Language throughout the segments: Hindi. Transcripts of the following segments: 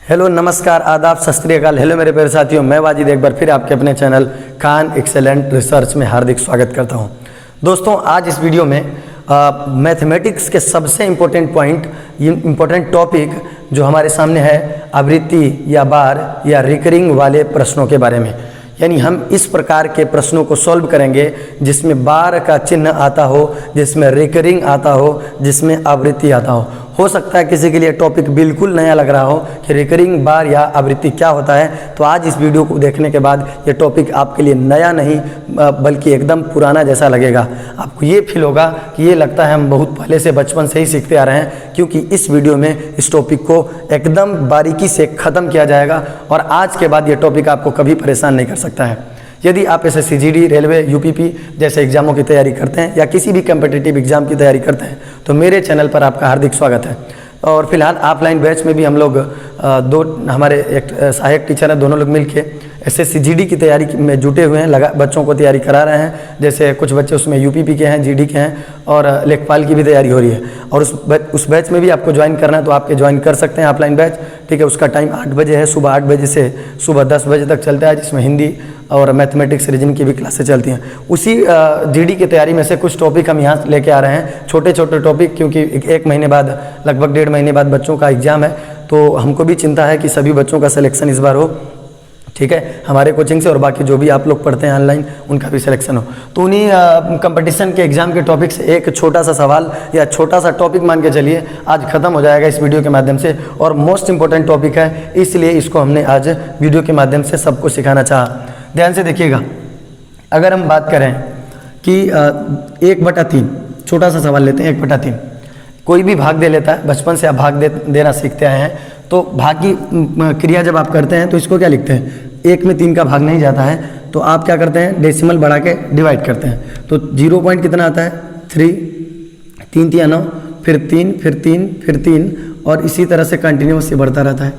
हेलो, नमस्कार, आदाब, सत श्री अकाल। हेलो मेरे प्यारे साथियों, मैं वाजिद एक बार फिर आपके अपने चैनल खान एक्सेलेंट रिसर्च में हार्दिक स्वागत करता हूं। दोस्तों, आज इस वीडियो में मैथमेटिक्स के सबसे इम्पोर्टेंट टॉपिक जो हमारे सामने है, आवृत्ति या बार या रिकरिंग वाले प्रश्नों के बारे में। यानी हम इस प्रकार के प्रश्नों को सॉल्व करेंगे जिसमें बार का चिन्ह आता हो, जिसमें रिकरिंग आता हो, जिसमें आवृत्ति आता हो सकता है किसी के लिए टॉपिक बिल्कुल नया लग रहा हो कि रिकरिंग, बार या आवृत्ति क्या होता है। तो आज इस वीडियो को देखने के बाद ये टॉपिक आपके लिए नया नहीं बल्कि एकदम पुराना जैसा लगेगा। आपको ये फील होगा कि ये लगता है हम बहुत पहले से बचपन से ही सीखते आ रहे हैं, क्योंकि इस वीडियो में इस टॉपिक को एकदम बारीकी से ख़त्म किया जाएगा और आज के बाद ये टॉपिक आपको कभी परेशान नहीं कर सकता है। यदि आप एसएससी जीडी, रेलवे, यूपीपी जैसे एग्जामों की तैयारी करते हैं या किसी भी कम्पिटिटिव एग्जाम की तैयारी करते हैं तो मेरे चैनल पर आपका हार्दिक स्वागत है। और फिलहाल ऑफलाइन बैच में भी हम लोग दो हमारे एक सहायक टीचर हैं, दोनों लोग मिलके एसएससी जीडी की तैयारी में जुटे हुए हैं, बच्चों को तैयारी करा रहे हैं। जैसे कुछ बच्चे उसमें यूपीपी के हैं, जीडी के हैं और लेखपाल की भी तैयारी हो रही है। और उस बैच में भी आपको ज्वाइन करना है तो आप ज्वाइन कर सकते हैं ऑफलाइन बैच। ठीक है, उसका टाइम 8 बजे है, सुबह 8 बजे से सुबह 10 बजे तक चलता है, जिसमें हिंदी और मैथमेटिक्स, रीजनिंग की भी क्लासेस चलती हैं। उसी जीडी की तैयारी में से कुछ टॉपिक हम यहाँ लेके आ रहे हैं, छोटे छोटे टॉपिक, क्योंकि एक महीने बाद, लगभग 1.5 महीने बाद बच्चों का एग्जाम है। तो हमको भी चिंता है कि सभी बच्चों का सिलेक्शन इस बार हो। ठीक है, हमारे कोचिंग से और बाकी जो भी आप लोग पढ़ते हैं ऑनलाइन उनका भी सिलेक्शन हो। तो उन्हीं कंपटीशन के एग्जाम के टॉपिक से एक छोटा सा सवाल या छोटा सा टॉपिक मान के चलिए आज ख़त्म हो जाएगा इस वीडियो के माध्यम से। और मोस्ट इंपॉर्टेंट टॉपिक है, इसलिए इसको हमने आज वीडियो के माध्यम से सबको सिखाना चाहा। ध्यान से देखिएगा, अगर हम बात करें कि 1/3, छोटा सा सवाल लेते हैं। 1/3 कोई भी भाग दे लेता है, बचपन से आप भाग देना सीखते आए हैं। तो भाग की क्रिया जब आप करते हैं तो इसको क्या लिखते हैं? 1 में 3 का भाग नहीं जाता है तो आप क्या करते हैं? डेसिमल बढ़ा के डिवाइड करते हैं। तो 0 पॉइंट कितना आता है? 3, 3 × 9, फिर 3, फिर 3, फिर 3 और इसी तरह से कंटिन्यूस से बढ़ता रहता है।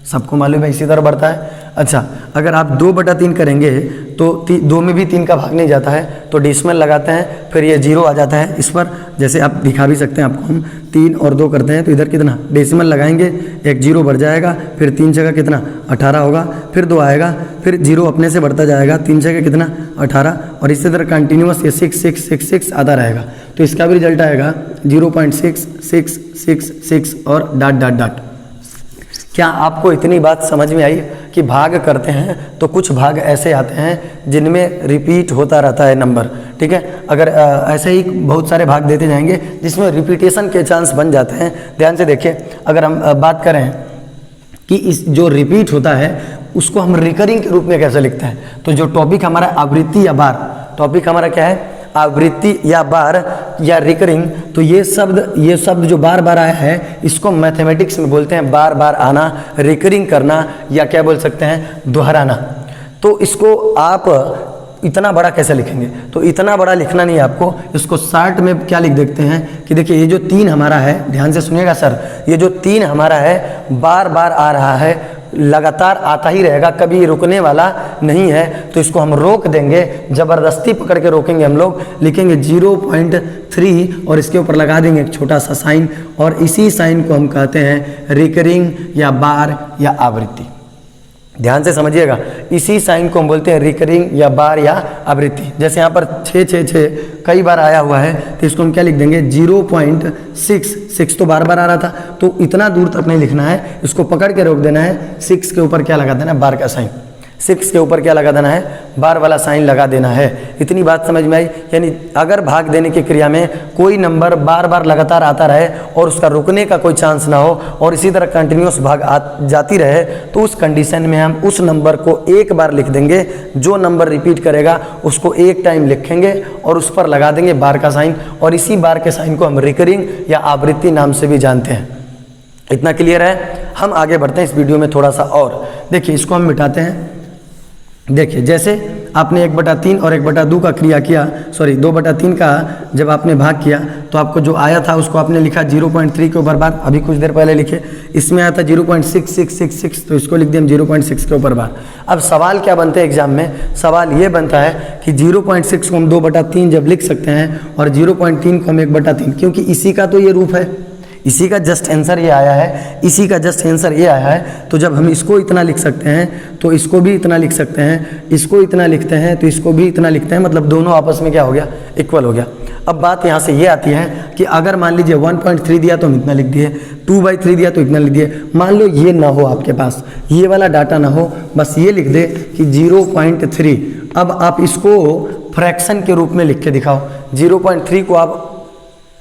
सबको मालूम है इसी तरह बढ़ता है। अच्छा, अगर आप 2/3 करेंगे तो 2 में भी 3 का भाग नहीं जाता है तो डेसिमल लगाते हैं, फिर ये 0 आ जाता है इस पर। जैसे आप दिखा भी सकते हैं, आपको हम 3 और 2 करते हैं तो इधर कितना डेसिमल लगाएंगे, एक 0 बढ़ जाएगा, फिर 3 जगह कितना 18 होगा, फिर 2 आएगा, फिर 0 अपने से बढ़ता जाएगा, 3 जगह कितना 18 और इसी तरह कंटिन्यूस ये 6 6 6 6 आता रहेगा। तो इसका भी रिजल्ट आएगा 0.6666 और डॉट। क्या आपको इतनी बात समझ में आई कि भाग करते हैं तो कुछ भाग ऐसे आते हैं जिनमें रिपीट होता रहता है नंबर? ठीक है, अगर ऐसे ही बहुत सारे भाग देते जाएंगे जिसमें रिपीटेशन के चांस बन जाते हैं। ध्यान से देखिए, अगर हम बात करें कि इस जो रिपीट होता है उसको हम रिकरिंग के रूप में कैसे लिखते हैं, तो जो टॉपिक हमारा आवृत्ति या बार, टॉपिक हमारा क्या है? आवृत्ति या बार या रिकरिंग। तो ये शब्द जो बार बार आया है इसको मैथमेटिक्स में बोलते हैं बार बार आना, रिकरिंग करना, या क्या बोल सकते हैं? दोहराना। तो इसको आप इतना बड़ा कैसे लिखेंगे? तो इतना बड़ा लिखना नहीं है आपको, इसको शॉर्ट में क्या लिख देखते हैं कि देखिए ये जो 3 हमारा है, ध्यान से सुनिएगा सर, ये जो 3 हमारा है बार बार आ रहा है, लगातार आता ही रहेगा, कभी रुकने वाला नहीं है। तो इसको हम रोक देंगे, ज़बरदस्ती पकड़ के रोकेंगे। हम लोग लिखेंगे 0.3 और इसके ऊपर लगा देंगे एक छोटा सा साइन, और इसी साइन को हम कहते हैं रिकरिंग या बार या आवृत्ति। ध्यान से समझिएगा, इसी साइन को हम बोलते हैं रिकरिंग या बार या आवृत्ति। जैसे यहाँ पर 6 6 6 कई बार आया हुआ है तो इसको हम क्या लिख देंगे? 0.66 तो बार बार आ रहा था तो इतना दूर तक नहीं लिखना है, इसको पकड़ के रोक देना है। 6 के ऊपर क्या लगा देना है? बार का साइन। 6 के ऊपर क्या लगा देना है? बार वाला साइन लगा देना है। इतनी बात समझ में आई? यानी अगर भाग देने की क्रिया में कोई नंबर बार बार लगातार आता रहे और उसका रुकने का कोई चांस ना हो और इसी तरह कंटिन्यूस भाग जाती रहे तो उस कंडीशन में हम उस नंबर को एक बार लिख देंगे। जो नंबर रिपीट करेगा उसको एक टाइम लिखेंगे और उस पर लगा देंगे बार का साइन, और इसी बार के साइन को हम रिकरिंग या आवृत्ति नाम से भी जानते हैं। इतना क्लियर है? हम आगे बढ़ते हैं इस वीडियो में थोड़ा सा और। देखिए, इसको हम मिटाते हैं। देखिए, जैसे आपने 1/3 और 1/2 का क्रिया किया, 2/3 का जब आपने भाग किया तो आपको जो आया था उसको आपने लिखा 0.3 के ऊपर बार। अभी कुछ देर पहले लिखे, इसमें आया था 0.6666 तो इसको लिख दिया 0.6 के ऊपर बार। अब सवाल क्या बनते हैं एग्जाम में? सवाल ये बनता है कि 0.6 को हम 2/3 जब लिख सकते हैं और 0.3 को हम 1/3, क्योंकि इसी का तो ये रूप है, इसी का जस्ट आंसर ये आया है, इसी का जस्ट आंसर ये आया है। तो जब हम इसको इतना लिख सकते हैं तो इसको भी इतना लिख सकते हैं, इसको इतना लिखते हैं तो इसको भी इतना लिखते हैं, मतलब दोनों आपस में क्या हो गया, इक्वल हो गया। अब बात यहाँ से ये आती है कि अगर मान लीजिए 1.3 दिया तो हम इतना लिख दिए, 2/3 दिया तो इतना लिख दिए। मान लो ये ना हो, आपके पास ये वाला डाटा ना हो, बस ये लिख दे कि 0.3। अब आप इसको फ्रैक्शन के रूप में लिख के दिखाओ। 0.3 को आप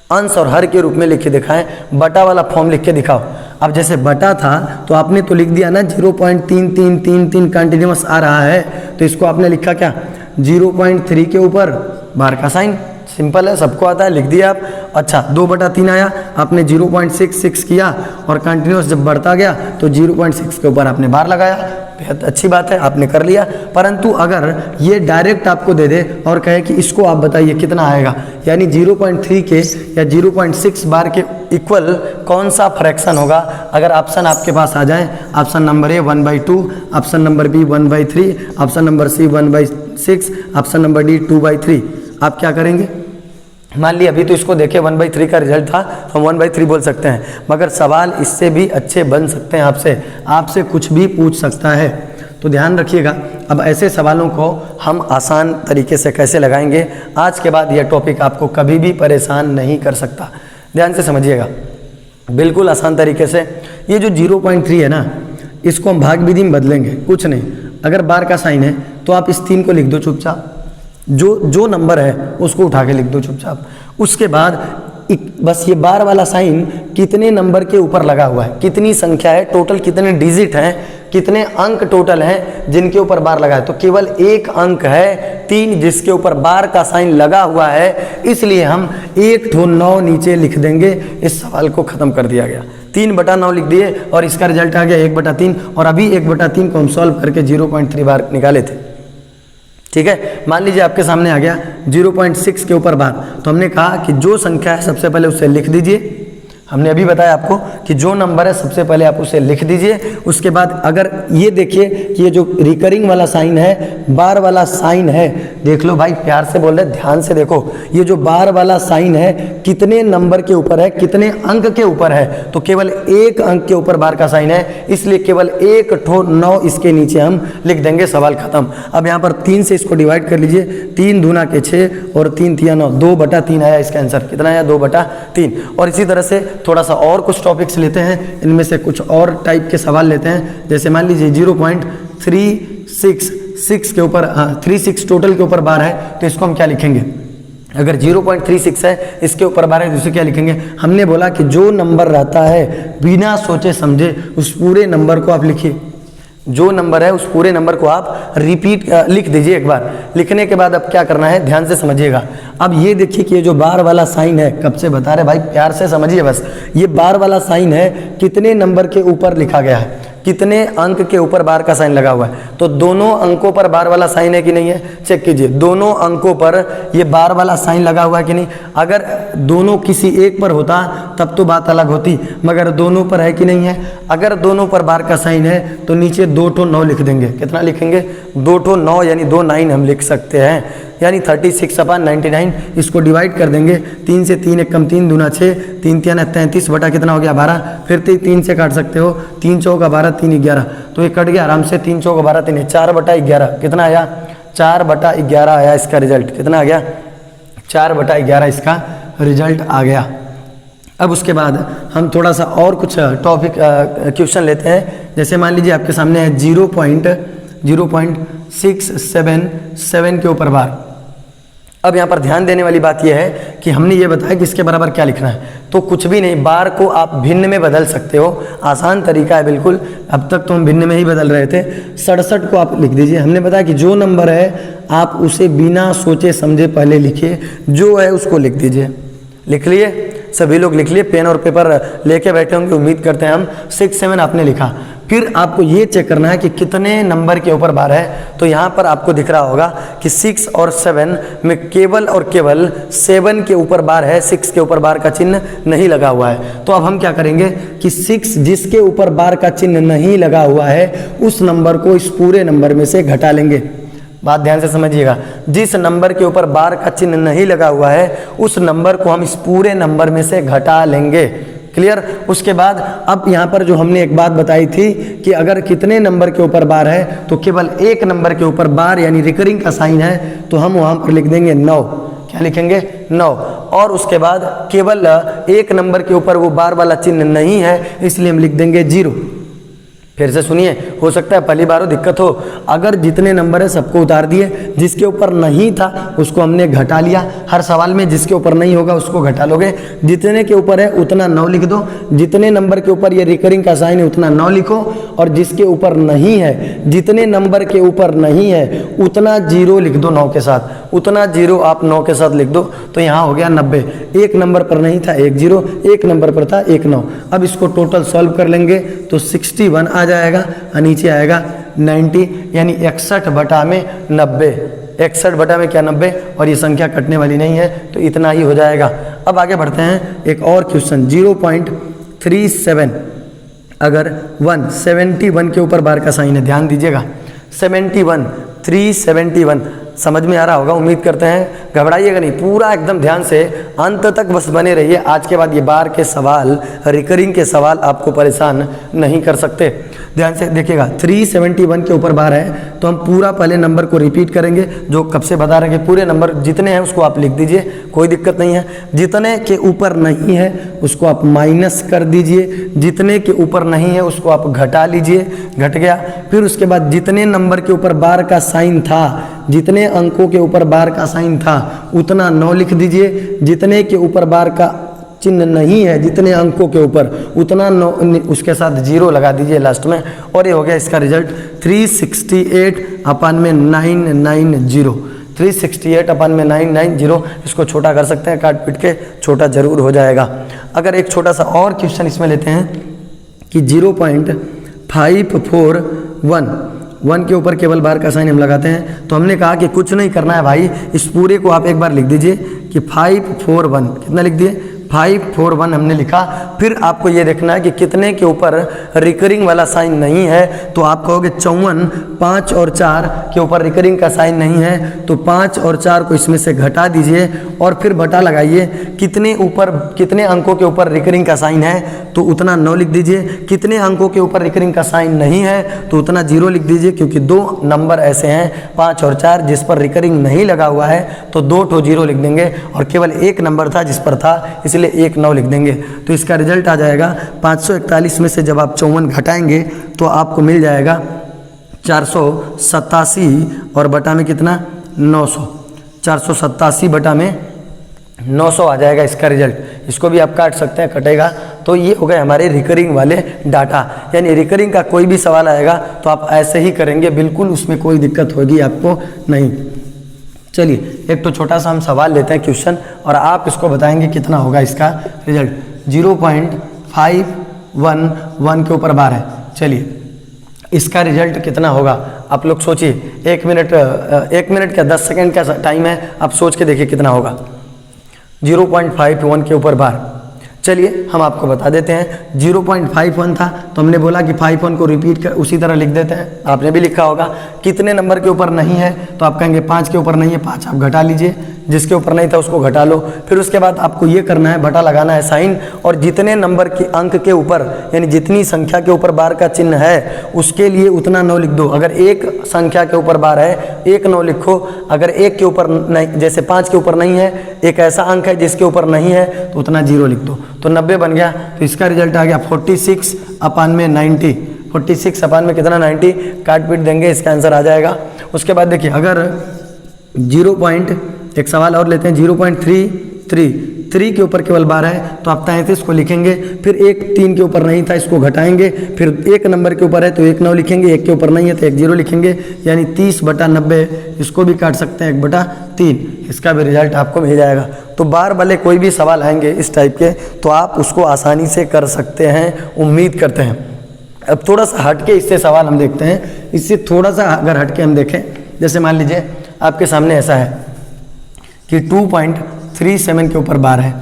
अंश और हर के रूप में लिख के दिखाएं, बटा वाला फॉर्म लिख के दिखाओ। अब जैसे बटा था तो आपने तो लिख दिया ना 0.3333 कंटिन्यूअस आ रहा है, तो इसको आपने लिखा क्या, 0.3 के ऊपर बार का साइन। सिंपल है, सबको आता है, लिख दिया आप। अच्छा 2/3 आया, आपने 0.66 किया और कंटिन्यूअस जब बढ़ता गया तो 0.6 के ऊपर आपने बार लगाया। बेहद अच्छी बात है, आपने कर लिया। परंतु अगर ये डायरेक्ट आपको दे दे और कहे कि इसको आप बताइए कितना आएगा, यानी 0.3 के या 0.6 बार के इक्वल कौन सा फ्रैक्शन होगा, अगर ऑप्शन आपके पास आ जाए, option number A 1/2, option number B 1/3, option number C 1/6, option number D 2/3, आप क्या करेंगे। मान लिया अभी तो इसको देखे 1/3 का रिजल्ट था तो हम 1/3 बोल सकते हैं, मगर सवाल इससे भी अच्छे बन सकते हैं, आपसे कुछ भी पूछ सकता है। तो ध्यान रखिएगा। अब ऐसे सवालों को हम आसान तरीके से कैसे लगाएंगे, आज के बाद यह टॉपिक आपको कभी भी परेशान नहीं कर सकता। ध्यान से समझिएगा, बिल्कुल आसान तरीके से। ये जो 0.3 है ना, इसको हम भाग विधि में बदलेंगे, कुछ नहीं। अगर बार का साइन है तो आप इस 3 को लिख दो चुपचाप, जो नंबर है उसको उठा के लिख दो चुपचाप। उसके बाद बस ये बार वाला साइन कितने नंबर के ऊपर लगा हुआ है, कितनी संख्या है, टोटल कितने डिजिट हैं, कितने अंक टोटल हैं जिनके ऊपर बार लगा है, तो केवल एक अंक है 3 जिसके ऊपर बार का साइन लगा हुआ है, इसलिए हम 1/9 नीचे लिख देंगे। इस सवाल को खत्म कर दिया गया। 3/9 लिख दिए और इसका रिजल्ट आ गया 1/3, और अभी 1/3 को हम सॉल्व करके 0.3 बार निकाले थे। ठीक है, मान लीजिए आपके सामने आ गया 0.6 के ऊपर बार, तो हमने कहा कि जो संख्या है सबसे पहले उसे लिख दीजिए। हमने अभी बताया आपको कि जो नंबर है सबसे पहले आप उसे लिख दीजिए। उसके बाद अगर ये देखिए कि ये जो रिकरिंग वाला साइन है, बार वाला साइन है, देख लो भाई, प्यार से बोल रहे, ध्यान से देखो, ये जो बार वाला साइन है कितने नंबर के ऊपर है, कितने अंक के ऊपर है, तो केवल एक अंक के ऊपर बार का साइन है, इसलिए केवल 1/9 इसके नीचे हम लिख देंगे। सवाल खत्म। अब यहाँ पर 3 से इसको डिवाइड कर लीजिए, 3 दूना के 6 और 3 तिया 9, 2/3 आया इसका आंसर। कितना आया, 2/3। और इसी तरह से थोड़ा सा और कुछ टॉपिक्स लेते हैं, इनमें से कुछ और टाइप के सवाल लेते हैं। जैसे मान लीजिए 0.366 के ऊपर 36 टोटल के ऊपर बार है, तो इसको हम क्या लिखेंगे। अगर 0.36 है, इसके ऊपर बार है, तो इसे क्या लिखेंगे। हमने बोला कि जो नंबर रहता है बिना सोचे समझे उस पूरे नंबर को आप लिखिए, जो नंबर है उस पूरे नंबर को आप रिपीट लिख दीजिए एक बार। लिखने के बाद अब क्या करना है, ध्यान से समझिएगा। अब ये देखिए कि ये जो बार वाला साइन है, कब से बता रहे भाई, प्यार से समझिए बस, ये बार वाला साइन है कितने नंबर के ऊपर लिखा गया है, कितने अंक के ऊपर बार का साइन लगा हुआ है। तो दोनों अंकों पर बार वाला साइन है कि नहीं है, चेक कीजिए। दोनों अंकों पर ये बार वाला साइन लगा हुआ है कि नहीं। अगर दोनों किसी एक पर होता तब तो बात अलग होती, मगर दोनों पर है कि नहीं है। अगर दोनों पर बार का साइन है तो नीचे 2/9 लिख देंगे। कितना लिखेंगे, 2/9, यानी 2 9 हम लिख सकते हैं, यानी 36/99। इसको डिवाइड कर देंगे, 3 से 3 एक कम 3 दूना 6, 3 तिया 33 बटा कितना हो गया 12। फिर 3 से काट सकते हो, 3 चौका 12, 3 11, तो ये कट गया आराम से। 3 चौका 12, 3 4/11 कितना आया, 4/11 आया इसका रिजल्ट। कितना आ गया, 4/11 इसका रिजल्ट आ गया। अब उसके बाद हम थोड़ा सा और कुछ टॉपिक क्वेश्चन लेते हैं। जैसे मान लीजिए आपके सामने है 0.677 के ऊपर बार। अब यहाँ पर ध्यान देने वाली बात यह है कि हमने ये बताया कि इसके बराबर क्या लिखना है, तो कुछ भी नहीं, बार को आप भिन्न में बदल सकते हो, आसान तरीका है बिल्कुल। अब तक तो हम भिन्न में ही बदल रहे थे। 67 को आप लिख दीजिए। हमने बताया कि जो नंबर है आप उसे बिना सोचे समझे पहले लिखिए, जो है उसको लिख दीजिए। लिख लिए, सभी लोग लिख लिए, पेन और पेपर लेके बैठे होंगे, उम्मीद करते हैं हम। 67 आपने लिखा। फिर आपको ये चेक करना है कि कितने नंबर के ऊपर बार है। तो यहाँ पर आपको दिख रहा होगा कि 6 और 7 में केवल और केवल 7 के ऊपर बार है, 6 के ऊपर बार का चिन्ह नहीं लगा हुआ है। तो अब हम क्या करेंगे कि 6 जिसके ऊपर बार का चिन्ह नहीं लगा हुआ है उस नंबर को इस पूरे नंबर में से घटा लेंगे। बात ध्यान से समझिएगा, जिस नंबर के ऊपर बार का चिन्ह नहीं लगा हुआ है उस नंबर को हम इस पूरे नंबर में से घटा लेंगे। क्लियर। उसके बाद अब यहाँ पर जो हमने एक बात बताई थी कि अगर कितने नंबर के ऊपर बार है तो केवल एक नंबर के ऊपर बार यानी रिकरिंग का साइन है, तो हम वहाँ पर लिख देंगे 9। क्या लिखेंगे? 9। और उसके बाद केवल एक नंबर के ऊपर वो बार वाला चिन्ह नहीं है, इसलिए हम लिख देंगे 0। फिर से सुनिए, हो सकता है पहली बार दिक्कत हो। अगर जितने नंबर है सबको उतार दिए, जिसके ऊपर नहीं था उसको हमने घटा लिया। हर सवाल में जिसके ऊपर नहीं होगा उसको घटा लोगे। जितने के ऊपर है उतना 9 लिख दो, जितने नंबर के ऊपर ये रिकरिंग का साइन है उतना 9 लिखो, और जिसके ऊपर नहीं है, जितने नंबर के ऊपर नहीं है उतना 0 लिख दो 9 के साथ। उतना 0 आप 9 के साथ लिख दो, तो यहाँ हो गया 90। एक नंबर पर नहीं था 1 0, एक नंबर पर था 1 9। अब इसको टोटल सॉल्व कर लेंगे तो 61 आ जाएगा और नीचे आएगा 90, यानी 61 बटा में 90। 61 बटा में क्या 90, और ये संख्या कटने वाली नहीं है, तो इतना ही हो जाएगा। अब आगे बढ़ते हैं एक और क्वेश्चन। 0.37 अगर 171 के ऊपर बार का साइन है, ध्यान दीजिएगा 71 371 समझ में आ रहा होगा, उम्मीद करते हैं। घबराइएगा नहीं, पूरा एकदम ध्यान से अंत तक बस बने रहिए। आज के बाद ये बार के सवाल, रिकरिंग के सवाल आपको परेशान नहीं कर सकते। ध्यान से देखिएगा, 371 के ऊपर बार है, तो हम पूरा पहले नंबर को रिपीट करेंगे जो कब से बता रहे हैं। पूरे नंबर जितने हैं उसको आप लिख दीजिए, कोई दिक्कत नहीं है। जितने के ऊपर नहीं है उसको आप माइनस कर दीजिए, जितने के ऊपर नहीं है उसको आप घटा लीजिए, घट गया। फिर उसके बाद जितने नंबर के ऊपर बार का साइन था, जितने अंकों के ऊपर बार का साइन था उतना 9 लिख दीजिए। जितने के ऊपर बार का चिन्ह नहीं है, जितने अंकों के ऊपर उतना 9, उसके साथ 0 लगा दीजिए लास्ट में, और ये हो गया इसका रिजल्ट 368 अपन में 990। 368 अपन में 990। इसको छोटा कर सकते हैं, काट पीट के छोटा जरूर हो जाएगा। अगर एक छोटा सा और क्वेश्चन इसमें लेते हैं कि 0.541 के ऊपर केवल बार का साइन हम लगाते हैं, तो हमने कहा कि कुछ नहीं करना है भाई, इस पूरे को आप एक बार लिख दीजिए कि 541। कितना लिख दिए? 541 हमने लिखा। फिर आपको ये देखना है कि कितने के ऊपर रिकरिंग वाला साइन नहीं है, तो आप कहोगे 54। 5 और 4 के ऊपर रिकरिंग का साइन नहीं है, तो 5 और 4 को इसमें से घटा दीजिए और फिर बटा लगाइए। कितने अंकों के ऊपर रिकरिंग का साइन है तो उतना 9 लिख दीजिए। कितने अंकों के ऊपर रिकरिंग का साइन नहीं है तो उतना 0 लिख दीजिए, क्योंकि 2 नंबर ऐसे हैं 5 और 4 जिस पर रिकरिंग नहीं लगा हुआ है, तो 2 ठो 0 लिख देंगे, और केवल एक नंबर था जिस पर था, इसलिए 1 9 लिख देंगे। तो इसका रिजल्ट आ जाएगा 541 में से जब आप 54 घटाएंगे तो आपको मिल जाएगा 487, और बटा में कितना 900। 487 बटा में 900 आ जाएगा इसका रिजल्ट। इसको भी आप काट सकते हैं, कटेगा। तो ये हो गए हमारे रिकरिंग वाले डाटा, यानी रिकरिंग का कोई भी सवाल आएगा तो आप ऐसे ही करेंगे, बिल्कुल उसमें कोई दिक्कत होगी आपको नहीं। चलिए एक तो छोटा सा हम सवाल लेते हैं क्वेश्चन, और आप इसको बताएंगे कितना होगा इसका रिजल्ट। 0.511 के ऊपर बार है। चलिए इसका रिजल्ट कितना होगा आप लोग सोचिए। 1 मिनट का 10 सेकंड का टाइम है, आप सोच के देखिए कितना होगा। 0.51 के ऊपर बार। चलिए हम आपको बता देते हैं। 0.51 था तो हमने बोला कि 51 को रिपीट कर उसी तरह लिख देते हैं, आपने भी लिखा होगा। कितने नंबर के ऊपर नहीं है तो आप कहेंगे 5 के ऊपर नहीं है, 5 आप घटा लीजिए, जिसके ऊपर नहीं था उसको घटा लो। फिर उसके बाद आपको ये करना है, बटा लगाना है साइन, और जितने नंबर के अंक के ऊपर यानी जितनी संख्या के ऊपर बार का चिन्ह है उसके लिए उतना 9 लिख दो। अगर एक संख्या के ऊपर बार है 1 9 लिखो, अगर एक के ऊपर नहीं, जैसे 5 के ऊपर नहीं है, एक ऐसा अंक है जिसके ऊपर नहीं है तो उतना 0 लिख दो, तो 90 बन गया। तो इसका रिजल्ट आ गया 46 अपान में 90। 46 अपान में कितना 90, काट पीट देंगे, इसका आंसर आ जाएगा। उसके बाद देखिए अगर एक सवाल और लेते हैं। 0.333 के ऊपर केवल बार है तो आप 33 को लिखेंगे, फिर 1 3 के ऊपर नहीं था इसको घटाएंगे, फिर 1 नंबर के ऊपर है तो 1 9 लिखेंगे, 1 के ऊपर नहीं है तो 1 0 लिखेंगे, यानी 30 बटा 90। इसको भी काट सकते हैं 1 बटा 3, इसका भी रिजल्ट आपको मिल जाएगा। तो बार वाले कोई भी सवाल आएंगे इस टाइप के तो आप उसको आसानी से कर सकते हैं, उम्मीद करते हैं। अब थोड़ा सा हटके इससे सवाल हम देखते हैं। इससे थोड़ा सा अगर हटके हम देखें, जैसे मान लीजिए आपके सामने ऐसा है कि 2.37 के ऊपर बार है।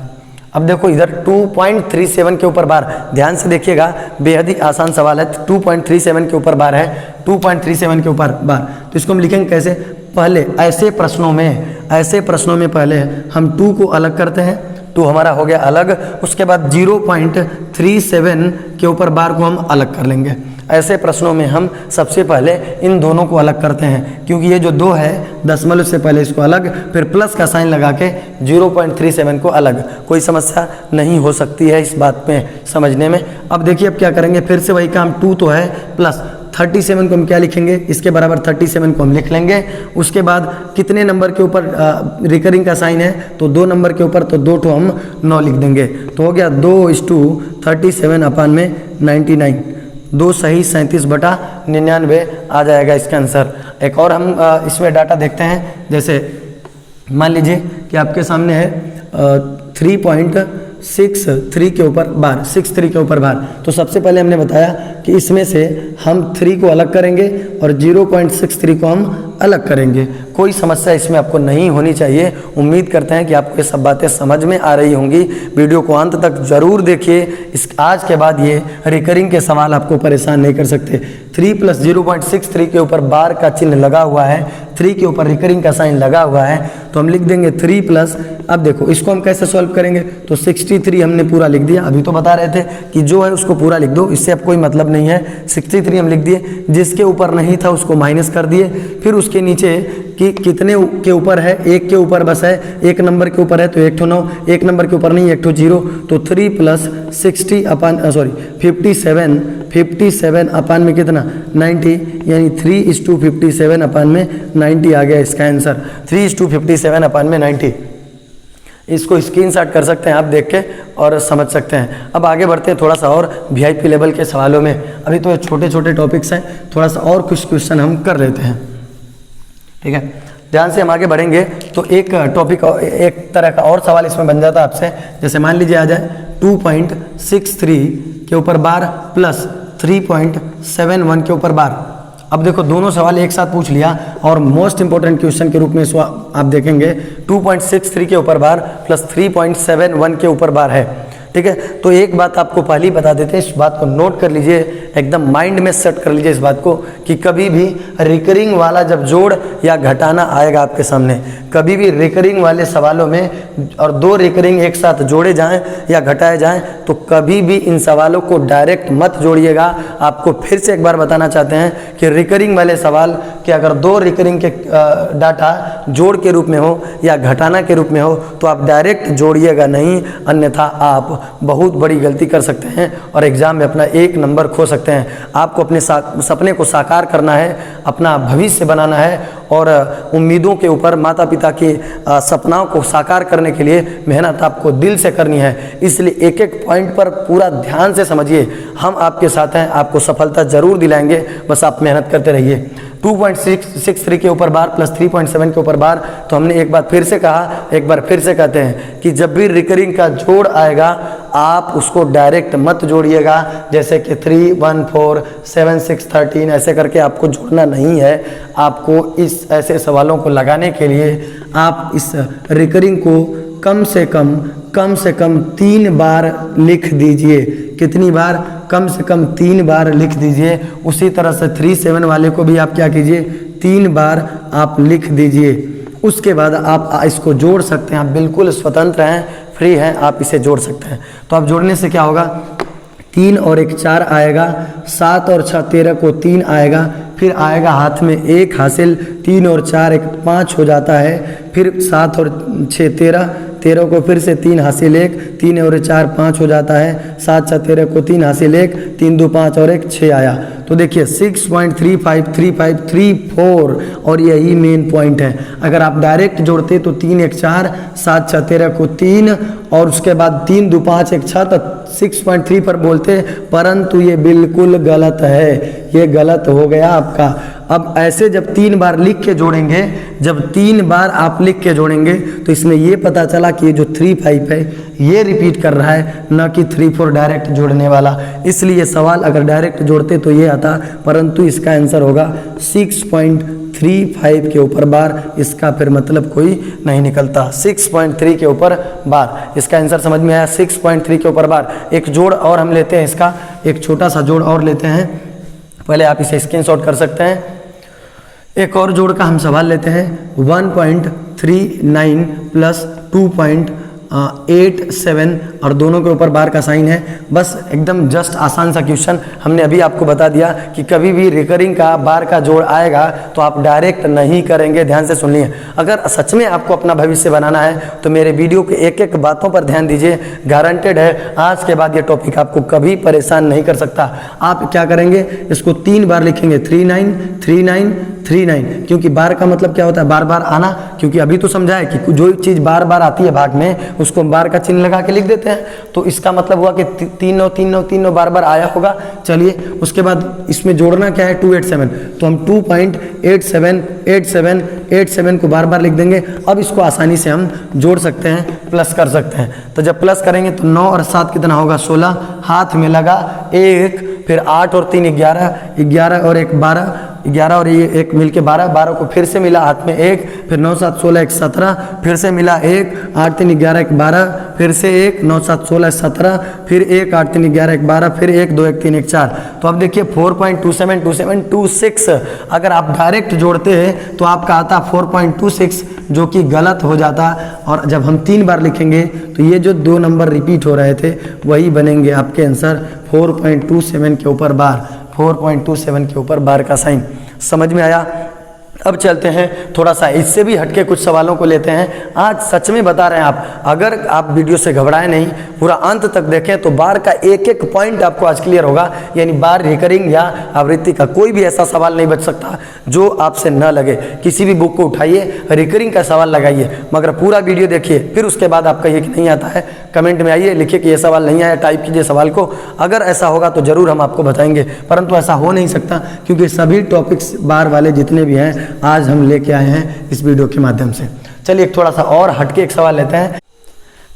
अब देखो इधर 2.37 के ऊपर बार, ध्यान से देखिएगा, बेहद ही आसान सवाल है। 2.37 के ऊपर बार है, 2.37 के ऊपर बार, तो इसको हम लिखेंगे कैसे? पहले ऐसे प्रश्नों में पहले हम 2 को अलग करते हैं, 2 हमारा हो गया अलग। उसके बाद 0.37 के ऊपर बार को हम अलग कर लेंगे। ऐसे प्रश्नों में हम सबसे पहले इन दोनों को अलग करते हैं, क्योंकि ये जो 2 है दशमलव से पहले इसको अलग, फिर प्लस का साइन लगा के 0.37 को अलग। कोई समस्या नहीं हो सकती है इस बात में समझने में। अब देखिए अब क्या करेंगे, फिर से वही काम, 2 तो है प्लस 37 को हम क्या लिखेंगे, इसके बराबर 37 को हम लिख लेंगे। उसके बाद कितने नंबर के ऊपर रिकरिंग का साइन है, तो 2 नंबर के ऊपर, तो 2 हम 9 लिख देंगे। तो हो गया 2:37/99, 2 सही 37/99 आ जाएगा इसका आंसर। एक और हम इसमें डाटा देखते हैं, जैसे मान लीजिए कि आपके सामने है 3.63 के ऊपर बार, 63 के ऊपर बार। तो सबसे पहले हमने बताया कि इसमें से हम 3 को अलग करेंगे और 0.63 को हम अलग करेंगे। कोई समस्या इसमें आपको नहीं होनी चाहिए। उम्मीद करते हैं कि आपको ये सब बातें समझ में आ रही होंगी। वीडियो को अंत तक जरूर देखिए। इस आज के बाद ये रिकरिंग के सवाल आपको परेशान नहीं कर सकते। 3 + 0.63 के ऊपर बार का चिन्ह लगा हुआ है, 3 के ऊपर रिकरिंग का साइन लगा हुआ है, तो हम लिख देंगे 3 प्लस। अब देखो इसको हम कैसे सॉल्व करेंगे, तो 63 हमने पूरा लिख दिया। अभी तो बता रहे थे कि जो है उसको पूरा लिख दो, इससे अब कोई मतलब नहीं है। 63 हम लिख दिए, जिसके ऊपर नहीं था उसको माइनस कर दिए। फिर उसके नीचे कि कितने के ऊपर है, 1 के ऊपर बस है, 1 नंबर के ऊपर है तो 1 9, 1 नंबर के ऊपर नहीं 1 0, तो 3 + 57 अपान में कितना 90, यानी 3:57 अपान में 90 आ गया इसका आंसर। 3:57 अपान में 90। इसको स्क्रीनशॉट कर सकते हैं आप देख के और समझ सकते हैं। अब आगे बढ़ते हैं थोड़ा सा और VIP लेवल के सवालों में। अभी तो ये छोटे छोटे टॉपिक्स हैं, थोड़ा सा और कुछ क्वेश्चन हम कर लेते हैं, ठीक है। ध्यान से हम आगे बढ़ेंगे तो एक टॉपिक, एक तरह का और सवाल इसमें बन जाता है आपसे। जैसे मान लीजिए आ जाए 2.63 के ऊपर बार प्लस 3.71 के ऊपर बार। अब देखो दोनों सवाल एक साथ पूछ लिया और मोस्ट इंपोर्टेंट क्वेश्चन के रूप में इसको आप देखेंगे। 2.63 के ऊपर बार प्लस 3.71 के ऊपर बार है, ठीक है। तो एक बात आपको पहले ही बता देते हैं, इस बात को नोट कर लीजिए, एकदम माइंड में सेट कर लीजिए इस बात को कि कभी भी रिकरिंग वाला जब जोड़ या घटाना आएगा आपके सामने, कभी भी रिकरिंग वाले सवालों में और 2 रिकरिंग एक साथ जोड़े जाएं या घटाए जाएं, तो कभी भी इन सवालों को डायरेक्ट मत जोड़िएगा। आपको फिर से एक बार बताना चाहते हैं कि रिकरिंग वाले सवाल कि अगर 2 रिकरिंग के डाटा जोड़ के रूप में हो या घटाना के रूप में हो तो आप डायरेक्ट जोड़िएगा नहीं, अन्यथा आप बहुत बड़ी गलती कर सकते हैं और एग्जाम में अपना 1 नंबर खो सकते हैं। आपको अपने सपने को साकार करना है, अपना भविष्य बनाना है और उम्मीदों के ऊपर, माता पिता के सपनाओं को साकार करने के लिए मेहनत आपको दिल से करनी है। इसलिए एक एक पॉइंट पर पूरा ध्यान से समझिए। हम आपके साथ हैं, आपको सफलता जरूर दिलाएंगे, बस आप मेहनत करते रहिए। 2.63 के ऊपर बार प्लस 3.7 के ऊपर बार, तो हमने एक बार फिर से कहा, एक बार फिर से कहते हैं कि जब भी रिकरिंग का जोड़ आएगा आप उसको डायरेक्ट मत जोड़िएगा, जैसे कि 3 1 4 7 6 13 ऐसे करके आपको जोड़ना नहीं है। आपको इस ऐसे सवालों को लगाने के लिए आप इस रिकरिंग को कम से कम 3 बार लिख दीजिए। कितनी बार? कम से कम 3 बार लिख दीजिए। उसी तरह से 3 7 वाले को भी आप क्या कीजिए, 3 बार आप लिख दीजिए। उसके बाद आप इसको जोड़ सकते हैं, आप बिल्कुल स्वतंत्र हैं, फ्री हैं, आप इसे जोड़ सकते हैं। तो आप जोड़ने से क्या होगा, 3 और 1 4 आएगा, 7 और 6 13 को 3 आएगा, फिर आएगा हाथ में 1 हासिल, 3 और 4 1 5 हो जाता है, फिर 7 और 6 13 को फिर से 3 हासिल 1, 3 और 4 5 हो जाता है, 7 6 13 को 3 हासिल 1, 3 2 5 और 1 6 आया। तो देखिए 6.353534 और यही मेन पॉइंट है। अगर आप डायरेक्ट जोड़ते तो 3 1 4, 7 6 13 को 3 और उसके बाद 3 2 5 1 6 तो 6.3 पर बोलते, परंतु ये बिल्कुल गलत है, ये गलत हो गया आपका। अब ऐसे जब 3 बार लिख के जोड़ेंगे, जब 3 बार आप लिख के जोड़ेंगे तो इसमें ये पता चला कि ये जो 3 5 है ये रिपीट कर रहा है, न कि 3 4 डायरेक्ट जोड़ने वाला। इसलिए सवाल अगर डायरेक्ट जोड़ते तो ये आता, परंतु इसका आंसर होगा 6.35 के ऊपर बार। इसका फिर मतलब कोई नहीं निकलता। 6.3 के ऊपर बार, इसका आंसर समझ में आया। 6.3 के ऊपर बार। एक जोड़ और हम लेते हैं, इसका एक छोटा सा जोड़ और लेते हैं। पहले आप इसे स्क्रीनशॉट कर सकते हैं। एक और जोड़ का हम सवाल लेते हैं, 1.39 प्लस 2. 8 7 और दोनों के ऊपर बार का साइन है। बस एकदम जस्ट आसान सा क्वेश्चन हमने अभी आपको बता दिया कि कभी भी रिकरिंग का बार का जोड़ आएगा तो आप डायरेक्ट नहीं करेंगे। ध्यान से सुन लिए, अगर सच में आपको अपना भविष्य बनाना है तो मेरे वीडियो के एक एक बातों पर ध्यान दीजिए। गारंटेड है आज के बाद ये टॉपिक आपको कभी परेशान नहीं कर सकता। आप क्या करेंगे, इसको 3 बार लिखेंगे 39 39 39, क्योंकि बार का मतलब क्या होता है, बार बार आना। क्योंकि अभी तो समझा है कि जो चीज़ बार बार आती है भाग में उसको बार का चिन्ह लगा के लिख देते हैं, तो इसका मतलब हुआ कि 3 9 3 9 3 9 बार बार आया होगा। चलिए उसके बाद इसमें जोड़ना क्या है 287, तो हम 2.878787 को बार बार लिख देंगे। अब इसको आसानी से हम जोड़ सकते हैं, प्लस कर सकते हैं। तो जब प्लस करेंगे तो 9 और 7 कितना होगा 16, हाथ में लगा 1, फिर 8 और 3 11, 11 और 1 12, 11 और ये 1 मिलके 12, 12 को फिर से मिला हाथ में 1, फिर 9 7 16 1 17, फिर से मिला 1, 8 3 11 1 12, फिर से 1 9 7 16 17, फिर 1 8 3 11 1 12, फिर 1 2 1 3 1 4। तो अब देखिए 4.272726। अगर आप डायरेक्ट जोड़ते हैं तो आपका आता 4.26, जो कि गलत हो जाता। और जब हम 3 बार लिखेंगे तो ये जो 2 नंबर रिपीट हो रहे थे वही बनेंगे आपके आंसर 4.27 के ऊपर बार, 4.27 के ऊपर बार का साइन। समझ में आया? अब चलते हैं थोड़ा सा इससे भी हटके कुछ सवालों को लेते हैं। आज सच में बता रहे हैं आप, अगर आप वीडियो से घबराए नहीं, पूरा अंत तक देखें तो बार का एक एक पॉइंट आपको आज क्लियर होगा। यानी बार, रिकरिंग या आवृत्ति का कोई भी ऐसा सवाल नहीं बच सकता जो आपसे न लगे। किसी भी बुक को उठाइए, रिकरिंग का सवाल लगाइए, मगर पूरा वीडियो देखिए, फिर उसके बाद आप कहिए कि नहीं आता है, कमेंट में आइए, लिखिए कि ये सवाल नहीं आया, टाइप कीजिए सवाल को। अगर ऐसा होगा तो ज़रूर हम आपको बताएंगे, परंतु ऐसा हो नहीं सकता क्योंकि सभी टॉपिक्स बार वाले जितने भी हैं आज हम लेके आए हैं इस वीडियो के माध्यम से। चलिए एक थोड़ा सा और हटके एक सवाल लेते हैं।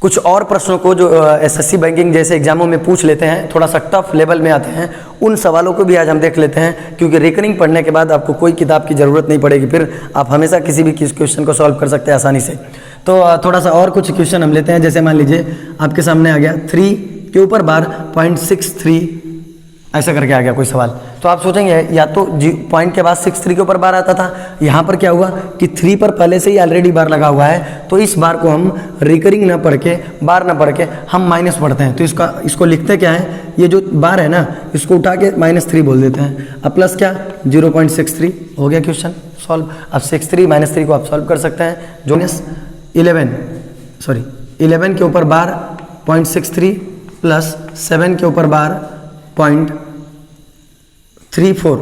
कुछ और प्रश्नों को जो एसएससी बैंकिंग जैसे एग्जामों में पूछ लेते हैं, थोड़ा सा टफ लेवल में आते हैं, उन सवालों को भी आज हम देख लेते हैं। क्योंकि रिकरिंग पढ़ने के बाद आपको कोई किताब की ज़रूरत नहीं पड़ेगी, फिर आप हमेशा किसी भी क्वेश्चन को सॉल्व कर सकते हैं आसानी से। तो थोड़ा सा और कुछ क्वेश्चन हम लेते हैं। जैसे मान लीजिए आपके सामने आ गया 3 के ऊपर बार 0.63, ऐसा करके आ गया कोई सवाल। तो आप सोचेंगे या तो पॉइंट के बाद 63 के ऊपर बार आता था, यहाँ पर क्या हुआ कि 3 पर पहले से ही ऑलरेडी बार लगा हुआ है, तो इस बार को हम रिकरिंग ना पढ़ के, बार ना पढ़ के हम माइनस पढ़ते हैं। तो इसको लिखते क्या है, ये जो बार है ना इसको उठा के -3 बोल देते हैं। अब प्लस क्या 0.63 हो गया क्वेश्चन सॉल्व। अब 63 -3 को आप सॉल्व कर सकते हैं। जो 11 के ऊपर बार 0.63 प्लस 7 के ऊपर बार 0.34,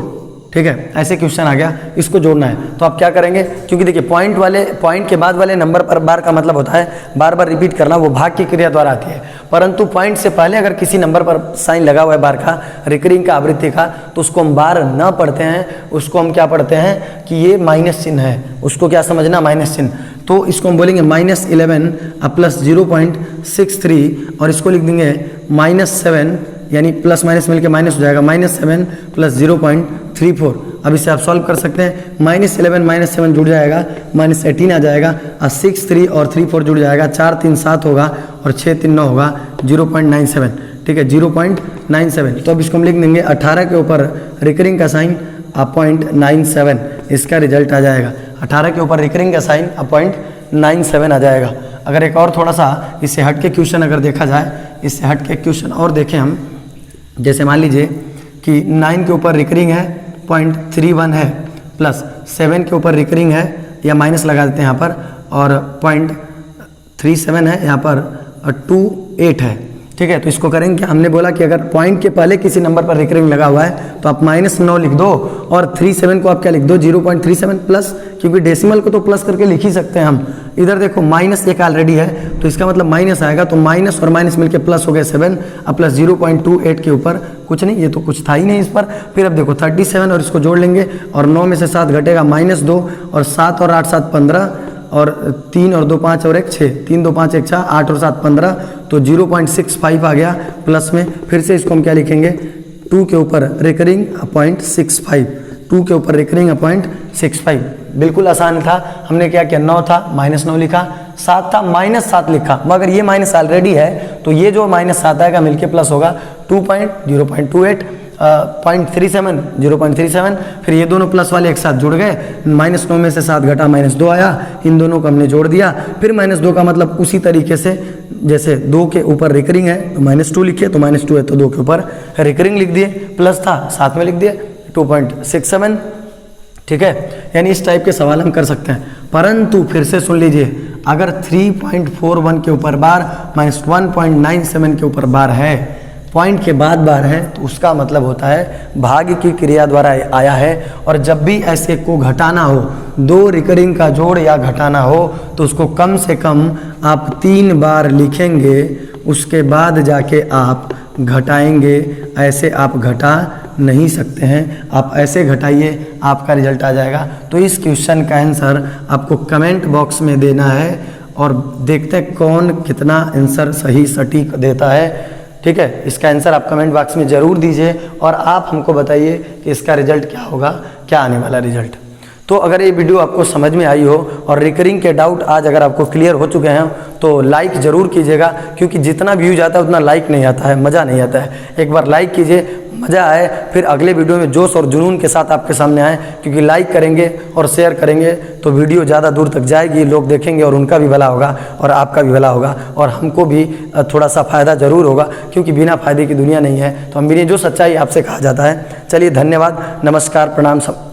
ठीक है, ऐसे क्वेश्चन आ गया। इसको जोड़ना है तो आप क्या करेंगे, क्योंकि देखिए पॉइंट के बाद वाले नंबर पर बार का मतलब होता है बार बार रिपीट करना, वो भाग की क्रिया द्वारा आती है। परंतु पॉइंट से पहले अगर किसी नंबर पर साइन लगा हुआ है बार का, रिकरिंग का, आवृत्ति का, तो उसको हम बार न पढ़ते हैं, उसको हम क्या पढ़ते हैं कि ये माइनस चिन्ह है, उसको क्या समझना, माइनस चिन्ह। तो इसको हम बोलेंगे -11 प्लस 0.63 और इसको लिख देंगे -7, यानी प्लस माइनस मिलके माइनस हो जाएगा, -7 प्लस 0.34। अब इसे आप सॉल्व कर सकते हैं। -11 -7 जुड़ जाएगा, -18 आ जाएगा, और 6 3 और 3 4 जुड़ जाएगा, 4 3 7 होगा और 6 3 9 होगा, 0.97, ठीक है, 0.97। तो अब इसको हम लिख देंगे 18 के ऊपर रिकरिंग का साइन 0.97, इसका रिजल्ट आ जाएगा। 18 के ऊपर रिकरिंग का साइन 0.97 आ जाएगा। अगर एक और थोड़ा सा इससे हट के क्वेश्चन अगर देखा जाए, इससे हट के क्वेश्चन और देखें हम, जैसे मान लीजिए कि 9 के ऊपर रिकरिंग है 0.31 है, प्लस 7 के ऊपर रिकरिंग है, या माइनस लगा देते हैं यहाँ पर, और 0.37 है, यहाँ पर 28 है, ठीक है। तो इसको करेंगे, हमने बोला कि अगर पॉइंट के पहले किसी नंबर पर रिकरिंग लगा हुआ है तो आप -9 लिख दो, और 37 को आप क्या लिख दो 0.37 प्लस, क्योंकि डेसिमल को तो प्लस करके लिख ही सकते हैं हम। इधर देखो -1 ऑलरेडी है तो इसका मतलब माइनस आएगा, तो माइनस और माइनस मिलके प्लस हो गया 7, अब प्लस 0.28 के ऊपर कुछ नहीं, ये तो कुछ था ही नहीं इस पर। फिर अब देखो 37 और इसको जोड़ लेंगे, और 9 में से 7 घटेगा -2, और 7 और 8 7 15, और 3 और 2 5 और 1 6, 3 2 5 1 6, 8 और 7 15, तो 0.65 आ गया प्लस में। फिर से इसको हम क्या लिखेंगे, 2 के ऊपर रिकरिंग 0.65, 2 के ऊपर रिकरिंग 0.65। बिल्कुल आसान था। हमने क्या किया, 9 था -9 लिखा, 7 था -7 लिखा, मगर ये माइनस ऑलरेडी है तो ये जो -7 आएगा मिलके प्लस होगा 0.28। 0.37, 0.37, फिर ये दोनों प्लस वाले एक साथ जुड़ गए, -9 में से 7 घटा -2 आया, इन दोनों को हमने जोड़ दिया। फिर -2 का मतलब उसी तरीके से जैसे 2 के ऊपर रिकरिंग है तो -2 लिखिए, तो -2 है तो 2 के ऊपर रिकरिंग लिख दिए, प्लस था साथ में लिख दिए 2.67, ठीक है। यानी इस टाइप के सवाल हम कर सकते हैं। परंतु फिर से सुन लीजिए, अगर 3.41 के ऊपर बार -1.97 के ऊपर बार है, पॉइंट के बाद बार है, तो उसका मतलब होता है भाग की क्रिया द्वारा आया है। और जब भी ऐसे को घटाना हो, 2 रिकरिंग का जोड़ या घटाना हो, तो उसको कम से कम आप 3 बार लिखेंगे, उसके बाद जाके आप घटाएंगे। ऐसे आप घटा नहीं सकते हैं, आप ऐसे घटाइए, आपका रिजल्ट आ जाएगा। तो इस क्वेश्चन का आंसर आपको कमेंट बॉक्स में देना है और देखते हैं कौन कितना आंसर सही सटीक देता है, ठीक है। इसका आंसर आप कमेंट बॉक्स में ज़रूर दीजिए और आप हमको बताइए कि इसका रिजल्ट क्या होगा, क्या आने वाला रिजल्ट। तो अगर ये वीडियो आपको समझ में आई हो और रिकरिंग के डाउट आज अगर आपको क्लियर हो चुके हैं, तो लाइक ज़रूर कीजिएगा, क्योंकि जितना व्यूज आता है उतना लाइक नहीं आता है, मज़ा नहीं आता है। एक बार लाइक कीजिए, मज़ा आए, फिर अगले वीडियो में जोश और जुनून के साथ आपके सामने आए, क्योंकि लाइक करेंगे और शेयर करेंगे तो वीडियो ज़्यादा दूर तक जाएगी, लोग देखेंगे और उनका भी भला होगा और आपका भी भला होगा और हमको भी थोड़ा सा फ़ायदा ज़रूर होगा, क्योंकि बिना फ़ायदे की दुनिया नहीं है। तो हम भी जो सच्चाई आपसे कहा जाता है। चलिए, धन्यवाद, नमस्कार, प्रणाम सब।